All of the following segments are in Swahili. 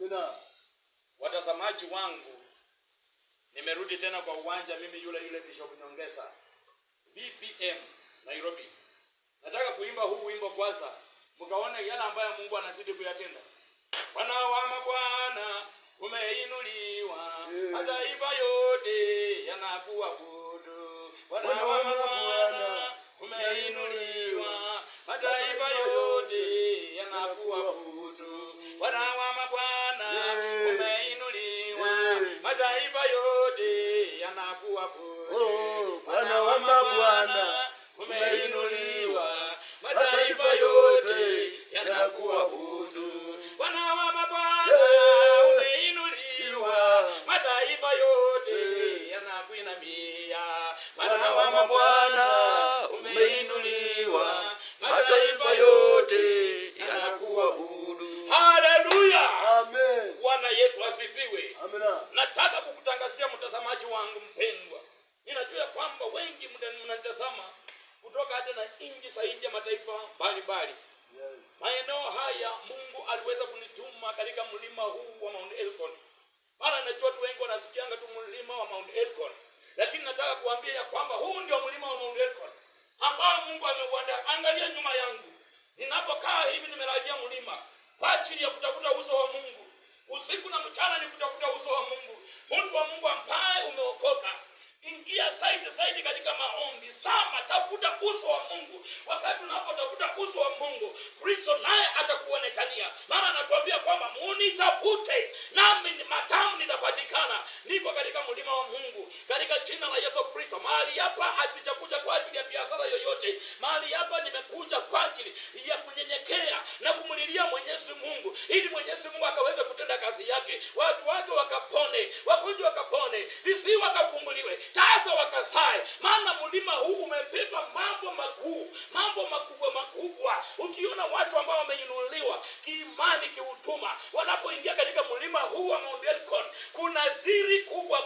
Amina. Watazamaji wangu, nimerudi tena kwa uwanja, mimi yule Bishop Nyongesa, BPM Nairobi. Nataka kuimba huu wimbo kwanza, mkaone yale ambayo Mungu anazidi kuyatenda. Bwana wa mabwana umeinuliwa, mataifa yote yanakuabudu. Bwana wa mabwana umeinuliwa, mataifa yote yanakuabudu. Bwana wa mabwana umeinuliwa, mataifa yote yanakuabudu. Bwana wa mabwana umeinuliwa, mataifa yote yanakuabudu. Bwana wa mabwana umeinuliwa, mataifa yote yanakuinamia. Bwana wa mabwana umeinuliwa, mataifa yote yanakuabudu. Haleluya. Amen. Bwana Yesu asifiwe. Amina. Nataka kukutangazia mtazamaji wangu mpendwa, ninajua kwamba wengi mnanitazama kutoka hata na nchi za nje ya mataifa mbalimbali. Yes. Maeneo haya Mungu aliweza kunituma katika mlima huu wa Mount Elgon. Maana najua watu wengi wanasikianga tu mlima wa Mount Elgon, lakini nataka kuambia ya kwamba huu ndio mlima wa Mount Elgon ambao Mungu ameuandaa. Angalia nyuma yangu, ninapokaa hivi nimelalia mlima kwa ajili ya kutafuta uso wa Mungu. Usiku na mchana ni kutafuta uso wa Mungu. Mtu wa Mungu ambaye umeokoka, ingia zaidi katika maombi. Sama, tafuta uso wa Mungu. Wakati unapotafuta uso wa Mungu, Kristo naye atakuonekania. Maana anatuambia kwamba munitafute nami matamu nitapatikana. Niko katika mlima wa Mungu katika jina la Yesu Kristo. Mahali hapa asijakuja kwa ajili ya biashara yoyote. Mahali hapa nimekuja kwa ajili ya kunyenyekea na kumulilia Mwenyezi Mungu, ili Mwenyezi Mungu akaweze kutenda kazi yake. Watu wake wakapone, wagonjwa wakapone, viziwi wakafunguliwe, tasa wakasae. Maana mlima huu umebeba mambo makuu, mambo makubwa. Ukiona watu ambao wameinuliwa kiimani, kiutuma, wanapoingia katika mlima huu wa Mount Elgon, kuna siri kubwa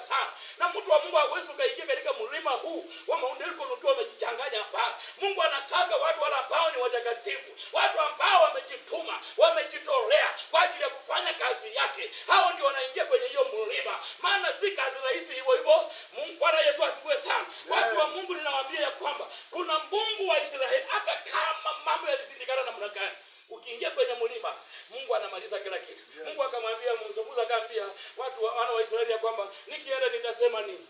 sana. Na mtu wa Mungu hawezi kuingia katika mlima huu wa Mount Elgon ukiwa umejichanganya hapa. Mungu anataka watu wale ambao ni watakatifu, watu ambao wamejituma, wamejitolea kwa ajili ya kufanya kazi yake. Hao ndio wanaingia kwenye hiyo mlima. Maana si kazi rahisi hivyo. Mungu, Bwana Yesu asifiwe sana. Watu wa Mungu, ninawaambia ya kwamba kuna Mungu wa Israeli. Hata kama mambo yalisindikana namna gani, ukiingia kwenye mlima, Mungu anamaliza kila kitu. Mungu akamwambia Musa, akamwambia watu wana wa Israeli ya kwamba nikienda nitasema nini?